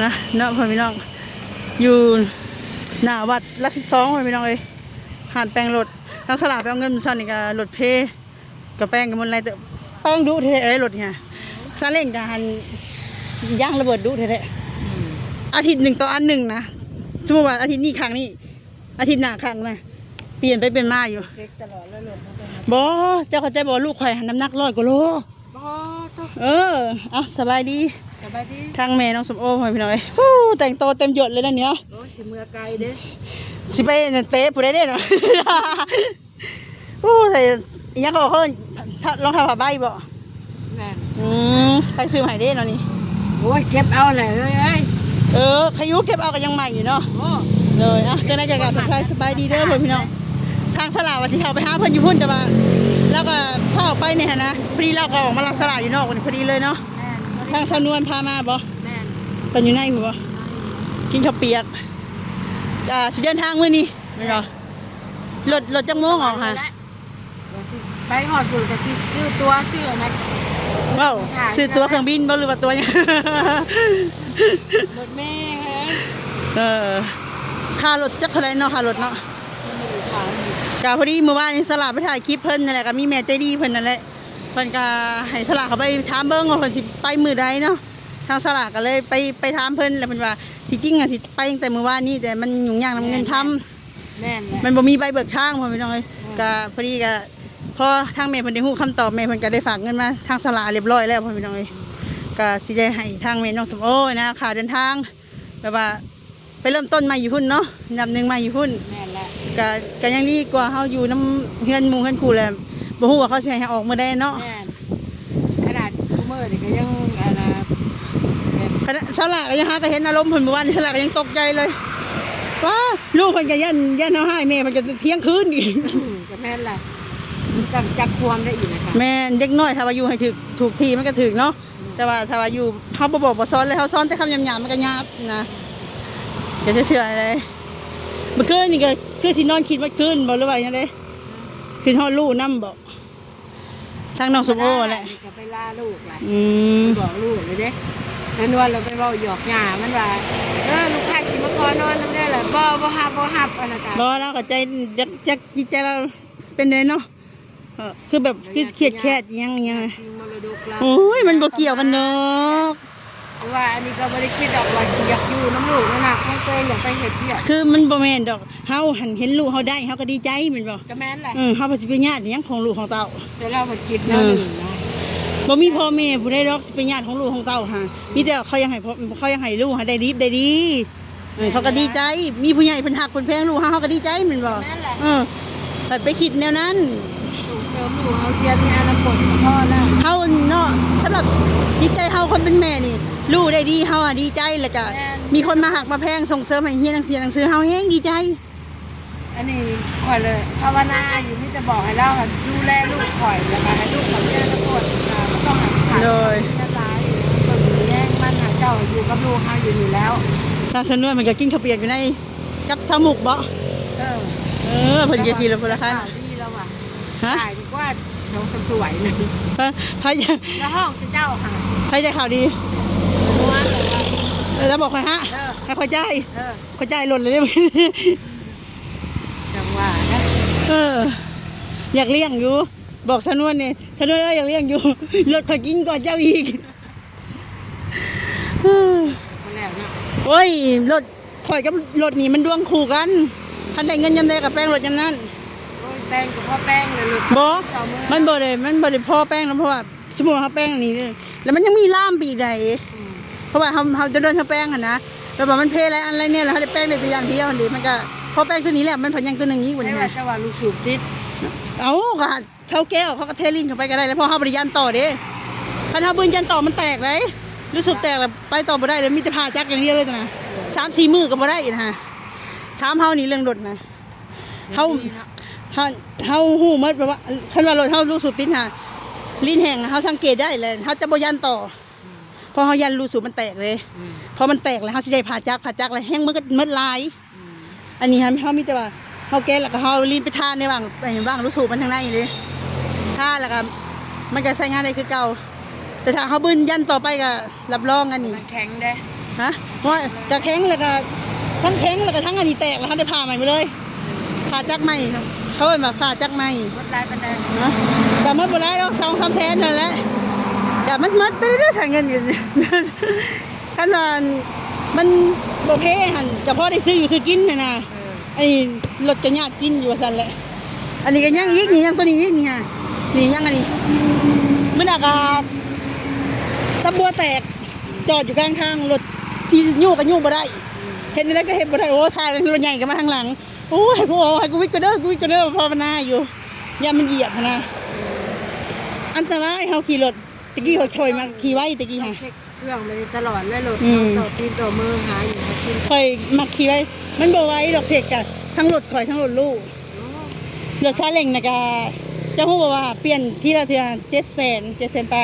นะเนาะพ่อพี่น้องอยู่หน้าวัดรัก12พ่อพี่น้องเลยหาดแป้งรถทางสลากไปเอาเงินซ่อนนี่ก็รถเพกับแป้งกับมันอะไรแต่แป้งดุเทไอ้รถเนี่ยซาเล้งกับหันย่างระเบิดดุเทอาทิตย์หนึ่งต่ออันหนึ่งนะสมมติว่าอาทิตย์นี้ครั้งนี้อาทิตย์หน้าครั้งนะเปลี่ยนไปเป็นมาอยู่เช็คตลอดแล้วหลดบ่เจ้าเข้าใจบ่ลูกข่อยน้ำหนัก100 กว่าโลบ่จ้ะเอาสบายดีดีทางแม่น้องสมโอพ่อพี่น้องฟู้แต่งตัวเต็มยศเลยนะเนี่ยโอ้ยสิเมื่อไกลเด้สิไปเตะผู้ใดเด้เนาะฟู้ใส่ยังก็เพิ่นรองเท้าผ้าใบบ่แม่ไปซื้อใหม่เด้เนาะนี่โอ้ยเก็บเอาแหละเอ้ยขยุเก็บเอาก็ยังใหม่อยู่เนาะโอ้เลยจังได๋จังกันสบายดีเด้อพ่อพี่น้องทางสลาว่าสิเข้าไปหาเพิ่นอยู่พุ่นแต่ว่าแล้วก็พาออกไปเนี่ยนะพอดีเราก็ออกมาลักสลาอยู่นอกพอดีเลยเนาะทางสาวนวลพามาบ่แม่เป็นอยู่ในหัวกินข้าวเปียกสิเดินทางมื้อนี้แม่นบ่รถจักโมงออกค่ะไปหอดฝุ่นก็สิซื้อตัวซื้อนะว้าวซื้อตั๋วเครื่องบินบ่หรือว่าตั๋วหยังรถแม่ค่ารถจักเท่าไหร่เนาะค่ารถเนาะก็พอดีเมื่อวานนี้สลาไปถ่ายคลิปเพิ่นนั่นแหละก็มีแม่ใจดีเพิ่นนั่นแหละเพิ่นก็ให้สลาเขาไปถามเบิ่งว่าเพิ่นสิไปมื้อใดเนาะทางสลาก็เลยไปถามเพิ่นแล้วเพิ่นว่าที่จริงอ่ะสิไปตั้งแต่เมื่อวานนี้แต่มันยุ่งยากนำเงินทำแม่นแหละมันบ่มีใบเบิกทางพ่อพี่น้องเอ้ยก็พอดีก็พอทางแม่เพิ่นได้ฮู้คำตอบแม่เพิ่นก็ได้ฝากเงินมาทางสลาเรียบร้อยแล้วพ่อพี่น้องเอ้ยก็สิได้ให้ทางแม่น้องสมโอนะค่าเดินทางแบบว่าไปเริ่มต้นใหม่อยู่พุ่นเนาะอันดับ1มาอยู่พุ่นแม่นแหละก็ยังดีกว่าเฮาอยู่น้ำเฮือนหมู่เฮือนคู่แหละบ่ฮู้ว่าเขาสิให้ออกมื้อใดเนาะแม่นขนาดมื้อนี่ก็ยังคณะสลากก็ยังหาก็เห็นอารมณ์เพิ่นเมื่อวานสลากก็ยังตกใจเลยว้าลูกเพิ่นก็ยันเฮาให้แม่เพิ่นก็เที่ยงคืนอีกก็แม่นแหละจักความได้อีกนะคะแม่เด็กน้อยถ้าว่าอยู่ให้ถูกที่มันก็ถึกเนาะแต่ว่าถ้าว่าอยู่เฮาบ่บอกบ่สอนเลยเฮาสอนแต่คำหยาบๆมันก็หยาบนะก็จะเชื่ออะไรเมื่อคืนนี่ก็คือสินอนคิดเมื่อคืนบ่หรือว่าจังได๋คือฮอดลูกนำบ่ทางน้องสมโอแหละก็ไปล่าลูกล่ะบอกลูกเลยเด้แล้วนวลเราไปเว้าหยอกหญ้ามันว่าลูกค้าสิมาขอนอนนำได้ล่ะบ่ฮับอันนั้นบ่แล้วก็ใจจักจิตใจเราเป็นไดเนาะคือแบบคือเครียดยังโอ้ยมันบ่เกี่ยวกันเนาะว่าอันนี้ก็บ่ได้คิดดอกว่าสิอยากอยู่น้ำลูกนั่นน่ะมันเคยอยากไปเฮ็ดเวียกคือมันบ่แม่นดอกเฮาหันเห็นลูกเฮาได้เฮาก็ดีใจแม่นบ่ก็แม่นแหละเฮาบ่สิไปญาติหยังของลูกของเต้าแต่เราบ่คิดนะบ่มีพ่อแม่ผู้ใดดอกสิไปญาติของลูกของเต้าหามีแต่เขายังให้ลูกให้ได้ดีเขาก็ดีใจมีผู้ใหญ่เพิ่นฮักเพิ่นแพงลูกเฮาก็ดีใจแม่นบ่ไปคิดแนวนั้นเสริมลูกเฮาเรียนมีอนาคตพอแล้วเฮาเนาะสำหรับจิตใจเฮาคนเป็นแม่นี่ลูกได้ดีเฮาอ่ะดีใจแล้วก็มีคนมาหักมาแพงส่งเสริมให้เรียนหนังสือเฮาแฮงดีใจอันนี้ข่อยเลยภาวนาอยู่มีแต่บอกให้เราดูแลลูกข่อยแล้วก็ให้ลูกข่อยเรียนอนาคตก็ต้องหักขาเลยจะตายก็แย่งมันหาเจ้าอยู่กับลูกเฮาอยู่นี่แล้วซาสนวยมันก็กินข้าวเปียกอยู่ในกับสมุกบ่เพิ่นก็กินแล้วพุ่นล่ะค่ะดีแล้วว่ะฮะดีกว่าน้องสวยนึงไผแล้วห้องเจ้าค่ะไผใจข่าวดีแล้วบอกค่อยฮะให้ค่อยจ่ายค่อยจ่ายหล่นเลยจังว่านะอยากเลี้ยงอยู่บอกสนวนนี่สนวนอยากเลี้ยงอยู่รถค่อยกินก่อนเจ้าอีกแล้วเนาะโอ้ยรถข่อยกับรถนี่มันดวงคู่กันคันได้เงินยามใดก็แป้งรถยามนั้นแป้งก็พอแป้งเลยลูกบ่มันบ่ได้พอแป้งนะเพราะว่าสมมุติเฮาแป้งนี่แล้วมันยังมีล่ามปีกใดเพราะว่าเฮาจะเดินเฮาแป้งหั่นนะแล้วว่ามันเพอะไรอันไรเนี่ยแล้วเฮาได้แป้งได้ตัวอย่างเดียวหั่นดิมันก็พอแป้งตัวนี้แหละมันพันยังตัวนึงอีกว่านี่นะแต่ว่าลูกสูบติดเอ้าก็เขาแก้วเขาก็เทลิ้นเข้าไปก็ได้แล้วพอเฮาบ่ได้ยันต่อเด้คันเฮาบึ้นยันต่อมันแตกเลยรู้สึกแตกแล้วไปต่อบ่ได้เลยมีแต่ผ่าจักอย่างเดียวเลยนะ3-4 มื้อก็บ่ได้นะถามเฮานี่เรื่องรถนะเฮาฮู้หมดว่าคันว่ารถเฮารู้สึกติดหาลิ้นแห้งเฮาสังเกตได้เลยเฮาจะบ่ยันต่อพอเฮายันรู้สึกมันแตกเลยพอมันแตกแล้วเฮาสิได้ผ่าจักแล้วแห้งมันก็หมดลายอันนี้เฮามีแต่ว่าเฮาแก้แล้วก็เฮาลิ้นไปทานในว่างรู้สึกมันทางในเลยทาแล้วก็มันก็ใช้งานได้คือเก่าแต่ถ้าเฮาบึ้นยันต่อไปก็รับรองอันนี้มันแข็งเด้ ฮะว่าจะแข็งแล้วก็ทั้งแข็งแล้วก็ทั้งอันนี้แตกแล้วเขาได้ผ่าใหม่ไปเลยผ่าจักใหม่เขาเป็นแบบผ่าจักใหม่ รถลายปันได นะแต่มันบ่ได้ดอก2-3 แสนนั่นแหละแต่มันไปเรื่อยๆใช้เงินอยู่ ขั้นว่ามันบ่เพหันก็พอได้ซื้ออยู่ซื้อกินน่ะนะไอ้รถก็ยากกินอยู่ว่าซั่นแหละอันนี้ก็ยังอีกนี่ยังตัวนี้อีกนี่ฮะนี่ยังอันนี้มันอากาศตะบัวแตกจอดอยู่กลางทางรถที่ยู่ก็ยู่บ่ได้เห็นอะไรก็เห็นบ่ได้โอ้ทางรถใหญ่ก็มาทางหลังโอ้ให้กูวิทย์ก็เด้อกูวิทย์ก็เด้อภาวนาอยู่อย่ามันเหยียบนะอันตรายเฮาขี่รถตะกี้เขาช่วยมาขี่ไว้ตะกี้ฮะ เช็คเครื่องไปตลอดเลยรถ อืม ต่อตีนต่อมือหาอยู่หากิน ค่อยมาขี่ไว้มันบ่ไหว้ดอกเสกกะทั้งรถข่อยทั้งรถลูกรถซาเล้งน่ะก็เจ้าฮู้บ่ว่าเปลี่ยนทีละเทื่อ700,000ไป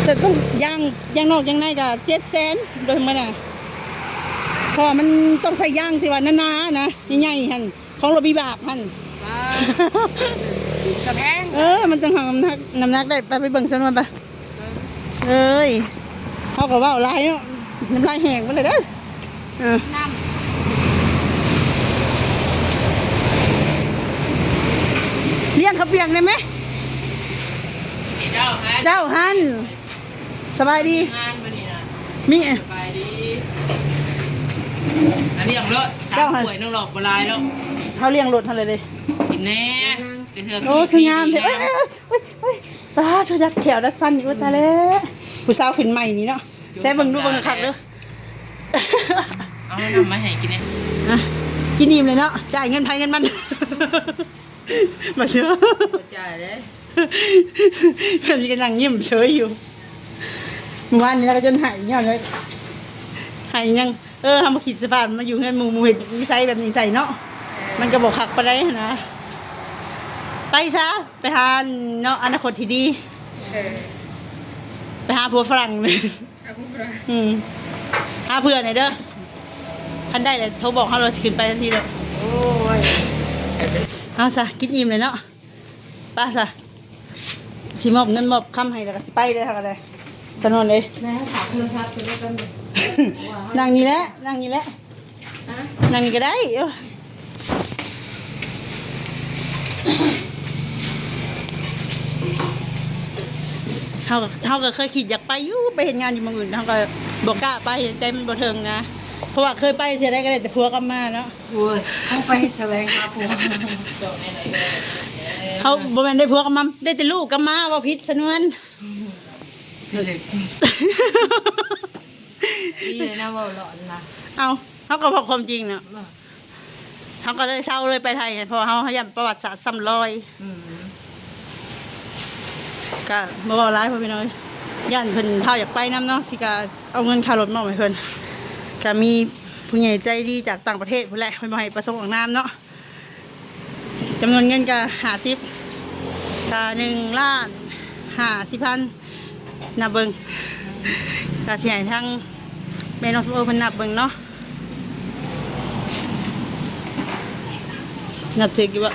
จะต้องย่างนอกย่างในก็700,000โดยธรรมดาเพราะว่ามันต้องใส่ย่างที่ว่าหนาๆนะใหญ่ๆหั่นของรถวิบากหั่น ว้าวกระแพง มันต้องหาน้ำหนักได้ไปเบิ่งซะหน่อยไปเอ้ยเขาก็เว้าหลายเนาะน้ำลายแห้งมาเลยเด้อ น้ เลี้ยงเขาเปียงได้ไหม เจ้าฮะ เจ้าฮันสบายดี งานมานี่นะ มี สบายดี อันนี้อย่างเลอะสามป่วยน้องหลอกบลายแล้ว เขาเลี้ยงรถเขาเลยเลย กินแน่แต่เธอ โอ้คืองามใช่เอ้ยตาช่วยยัดแขวดัดฟันอีกว่าตาแล้วผู้สาวขึ้นใหม่นี่เนาะใช้เบิ่งดูเบิ่งคักเด้อ เอานำมาให้กินเนี่ย อ่ะกินอิ่มเลยเนาะจ่ายเงินไผเงินมัน มาเชื่อ จ่ายเลย กันนี้ก็ยังยิ้มเฉยอยู่เมื่อวานนี้เราก็จนหายเงี้ยเลยหายยังทำมาขีดสะพานมาอยู่เงินหมู่เห็ดนิสัยแบบนี้ใส่เนาะมันก็บอกขักไปได้นะไปซะไปหาเนาะอนาคตที่ดีไปหาผัวฝรั่งเลยหาเพื่อนหน่อยเด้อคันได้เลยโทรบอกเขาเราขึ้นไปทันทีเลย ำโอ้ย เอาซะกินอิ่มเลยเนาะป้าซะสิมอบเงินมอบคำให้แล้วก็สิไปเลยค่ะกันเลยจะนอนเลย แม่ฝากโทรศัพท์ไปด้วยกันดิ นั่งนี่แหละนั่งนี่แหละ ฮะ นั่งนี่ก็ได้เขาก็เคยคิดอยากไปอยู่ไปเห็นงานอยู่เมืองอื่นเขาก็บอกกล้าไปใจมันบ่เทิงนะเพราะว่าเคยไปเท่าไรก็ได้แต่พัวกลับมาเนาะ โอ้ยเข้าไปแสวงหาผัว เขาบ่แม่นได้พัวกลับมาได้แต่ลูกกลับมาว่าพิษชนวน ดีเลยนะว่าหลอนนะ เอาเขาก็บอกความจริงเนาะเขาก็เลยเศร้าเลยไปไทยเพราะว่าเขาพยายามประวัติศาสตร์ซ้ำรอยก็บ่บอกร้ายพ่อพี่น้อยย่านเพิ่นเฮาอยากไปน้ำเนาะสิกะเอาเงินค่ารถมาให้เพิ่นก็มีผู้ใหญ่ใจดีจากต่างประเทศพุ่นแหละเพิ่นมาให้ประสงค์ออกนามเนาะจำนวนเงินก็50ก็1,50,000นับเบิ่งก็สิให้ทางแม่น้องสมโอเพิ่นนับเบิ่งเนาะนับถึกอยู่บ่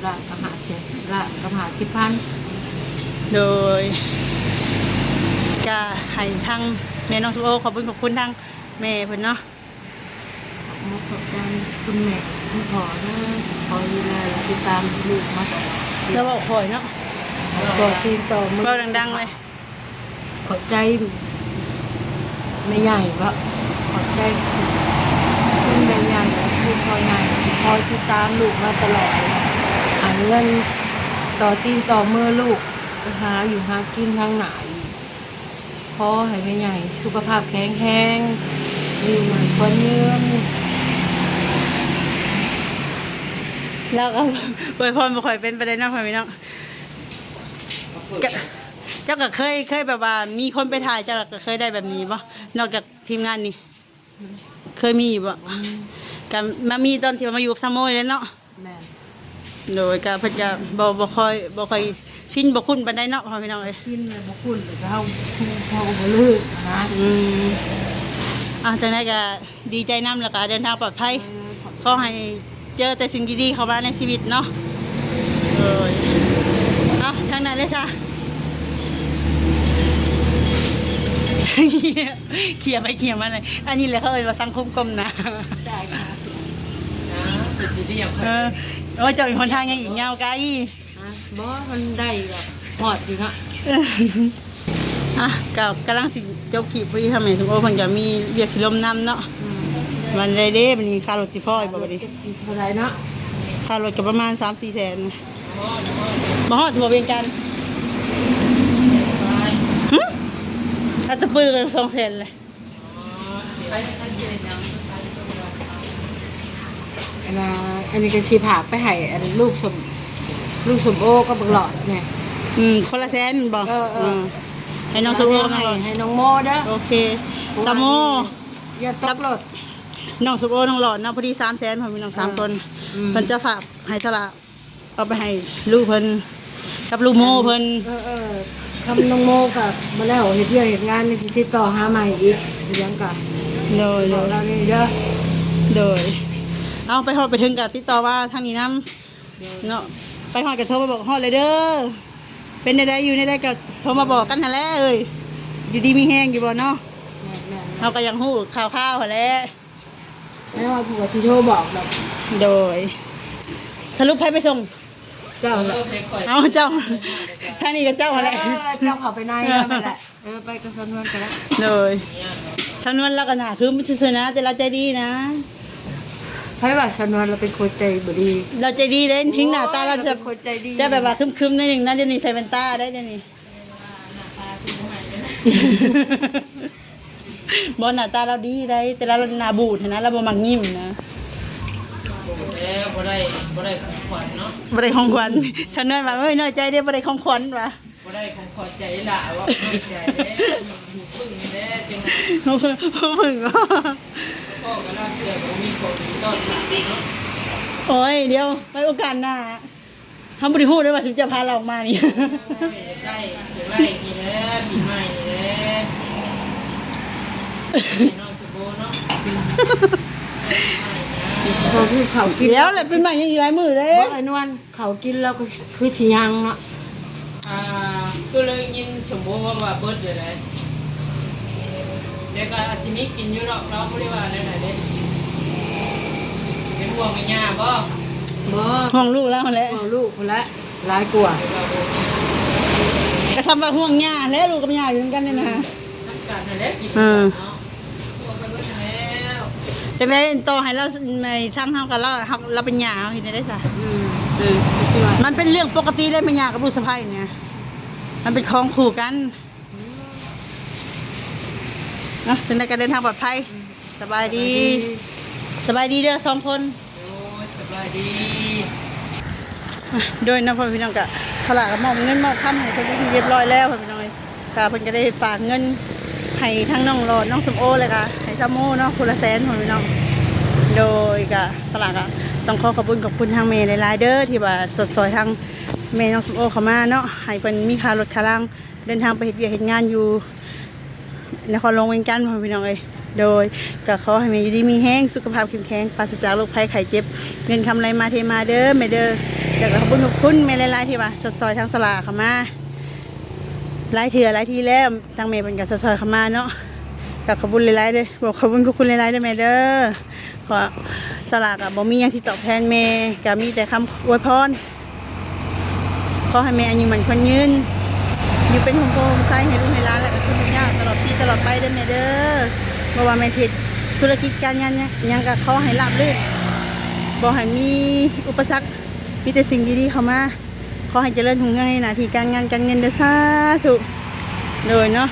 ละกระหาเสียละกระหา10,000 โดยจะให้ทางแม่น้องสุโอขอบคุณทางแม่เพิ่นเนาะ ขอบใจคุณแม่คุณพ่อนะคอยดูแลและติดตามลูกมาตลอด แล้วบอกคอยเนาะ ต่อตีนต่อมือ เบาดังๆเลย ขอบใจไม่ใหญ่ก็ขอบใจคุณแม่ใหญ่คุณพ่อใหญ่คอยติดตามลูกมาตลอดหาเงินต่อตีนต่อมือลูกหาอยู่หากินทางไหนขอให้แม่ใหญ่สุขภาพแข็งแรงอยู่เหมือนคนยืม แล้วก็อวยพรบ่ค่อยเป็นไปได้เนาะพ่อพี่น้องเจ้าก็เคยแบบว่ามีคนไปถ่ายเจ้าก็เคยได้แบบนี้บ่นอกจากทีมงานนี่เคยมีบ่ก็มามีตอนที่มาอยู่กับซามโมยแล้วเนาะ แม่ โดยก็เพิ่นจะบ่ค่อยชินบ่คุ้นปานใดเนาะพ่อพี่น้องเอ้ย กินเลยบ่คุณแต่เขาพ่อบ่เลิกนะ จังได๋ก็ดีใจนำแล้วก็เดินทางปลอดภัยขอให้เจอแต่สิ่งดีๆเข้ามาในชีวิตเนาะทางนั้นเลยจ้ะ เขี่ยไปเขี่ยมาเลยอันนี้แหละเขาเอ่ยว่าสังคมกลมนะ ได้ค่ะ สุดที่เดียว เออว่าจะเป็นคนทางยังอีกยาวไกล บ่มันได้แบบหอดอยู่นะ อ่ะกับกำลังสิจบคลิปพี่ทำไมถึงโอ้เพิ่นจะมีเรียกสิลมน้ำเนาะวันใดเด้มันมีค่ารถสิพ่ออีกบ่บัดนี้ เท่าไรเนาะ ค่ารถก็ประมาณ 3-4 แสนบ่ฮอดทั่วเวียงจันทน์หึถ้าตะปือกัน2 แสนเลย อันนี้ก็สีผากไปให้อันลูกสมโอก็บักหลอดเนี่ย คนละแสนบ่ เออ ให้น้องสุโอน้องหลอด ให้น้องโมเด้อ โอเคตะโม อย่าตกรถ น้องสุโอน้องหลอดเนาะพอดี3 แสนผมมีน้อง3 คน เพิ่นจะฝากให้ตลาดเอาไปให้ลูกเพิ่นกับลูกโมเพิ่น คำน้องโมกับมาแล้วเฮ็ดเรื่องเฮ็ดงานนี่สิติดต่อหาใหม่อีกเรื่องกับ โดย เรานี่เด้อ โดยเอาไปฮอดไปถึงกับติดต่อว่าทางนี้นํเนาะไปฮอดก็โทรมาบอกฮอดเลยเด้อเป็นได้อยู่ได้ก็โทรมาบอกกันหั่นแหละเอ้ยอยู่ดีมีแฮงอยู่บ่เนาะ แม่ เฮาก็ยังฮู้ข่าวๆหั่นแหละ แล้วว่าผู้ก็สิโทรบอกดอก โดยสรุปใครไปส่ง เจ้าน่ะ เอาเจ้าท่านี้ก็เจ้าหั่นแหละ เจ้าเข้าไปในนั่นแหละไปกับสนวนกันแล้ว โดยชนวนแล้วก็น่ะคือไม่ซื่อๆนะแต่เราใจดีนะ ไผว่าสนวนเราเป็นคนใจบ่ดี เราใจดีเลยทิ้งหน้าตาเราจะ เป็นคนใจดี จะแบบว่าคึมๆนิดนึงนะเดี๋ยวนี้ใส่แว่นตาได้เดี๋ยวนี้บอหน้าตาเราดีได้แต่เราหน้าบูดนะเราบ่มักยิ้มนะ แล้วบ่ได้ของขวัญเนาะ บ่ได้ของขวัญฉันน้อยว่าเอ้ยน้อยใจเด้บ่ได้ของขวัญว่ะ บ่ได้ของขวัญใจล่ะว่าใจเด้ปึ้งนี่แน่จัง เพิ่งก็ พ่อก็น่าเชื่อว่ามีของดีต้อนรับเนาะ โอ้ยเดี๋ยวไว้โอกาสหน้าทำบ่ได้ฮู้ด้วยว่าฉันจะพาเราออกมานี่ ได้นี่แหละปีใหม่นี่แหละน้องสุโบเนาะ พอคือเขากิน เดี๋ยวแหละเป็นใหม่ยังอีกหลายมื้อเด้ บ่ไอ้นวลเขากินแล้วก็คือสิยังเนาะ ก็เลยยินชมพูว่าเบิดเลยนะเด็กก็อาจจะมีกินอยู่หรอกเราไม่ได้ว่าอะไรเด็กเป็นห่วงไม่ยากบ่ บ่ ห่วงลูกแล้วแหละ เอาลูกคนละหลายกว่า ก็ซ้ำว่าห่วงย่าแล้วลูกกับย่าอยู่ด้วยกันนี่นะ น้ำกัดนั่นแหละกินเนาะตัวไปเบิดแล้ว จังได๋ต่อให้เราไม่ช่างเฮากับเราเป็นย่าเฮาเฮ็ดได้ซะ ที่ว่า มันเป็นเรื่องปกติได้ไม่ยากกับลูกสะใภ้เนี่ย มันเป็นของคู่กันนะถึงได้การเดินทางปลอดภัย สบายดี สบายดีเด้อ2 คน โอ้ยสบายดี โดยนะพ่อพี่น้องกะสลากกับมอบเงินมอบคำให้เพิ่นที่เรียบร้อยแล้วพ่อพี่น้องกะเพิ่นก็ได้ฝากเงินให้ทั้งน้องโรดน้องสมโอเลยค่ะให้ซาโมเนาะคนละแสนพ่อพี่น้อง โดยกะสลากอะต้องขอขอบคุณทางเมย์หลายๆเด้อที่ว่าสดซอยทางเมย์น้องสมโอเข้ามาเนาะให้เป็นมีค่ารถค่าล่างเดินทางไปเฮ็ดเวียกเฮ็ดงานอยู่นครหลวงเวียงจันทน์พ่อพี่น้องเอ้ยโดยก็ขอให้เมย์อยู่ดีมีแห้งสุขภาพเข้มแข็งปราศจากโรคภัยไข้เจ็บเงินคำไรมาเทมาเด้อแม่เด้ออยากขอบคุณเมย์หลายๆที่ว่าสดซอยทางสลากเข้ามาหลายเถื่อหลายทีแล้วทางเมย์เป็นกับสดซอยเข้ามาเนาะก็ขอบคุณหลายๆเด้อบอกขอบคุณหลายๆเด้อแม่เด้อขอสลากอะบ่มีหยังที่ตอบแทนแม่ก็มีแต่คำอวยพรขอให้แม่อายุมันคนยืนอยู่เป็นโฮมไซให้ลูกให้หลานและก็ทุกอย่างตลอดปีตลอดไปเด้อแม่เด้อบ่ว่าแม่เฮ็ดธุรกิจการงานเนี่ยหยังก็ขอให้ราบรื่นบ่ให้มีอุปสรรคมีแต่สิ่งดีๆเข้ามาขอให้เจริญรุ่งเรืองในหน้าที่การงานการเงินเด้อสาธุโดยเนาะ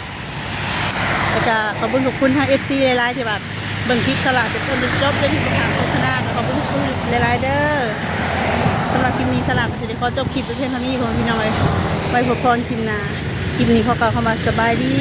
แล้วก็ขอบคุณทาง FC หลายๆที่แบบเบิ่งคลิปสลากจากต้นจนจบเลยที่ประกาศโฆษณาขอบคุณหลายๆเด้อสำหรับคลิปนี้สลากก็จะได้ขอจบคลิปไปเพียงเท่านี้พ่อพี่น้องเอ้ยไว้พบกันคลิปหน้าคลิปนี้ขอกล่าวคำว่าสบายดี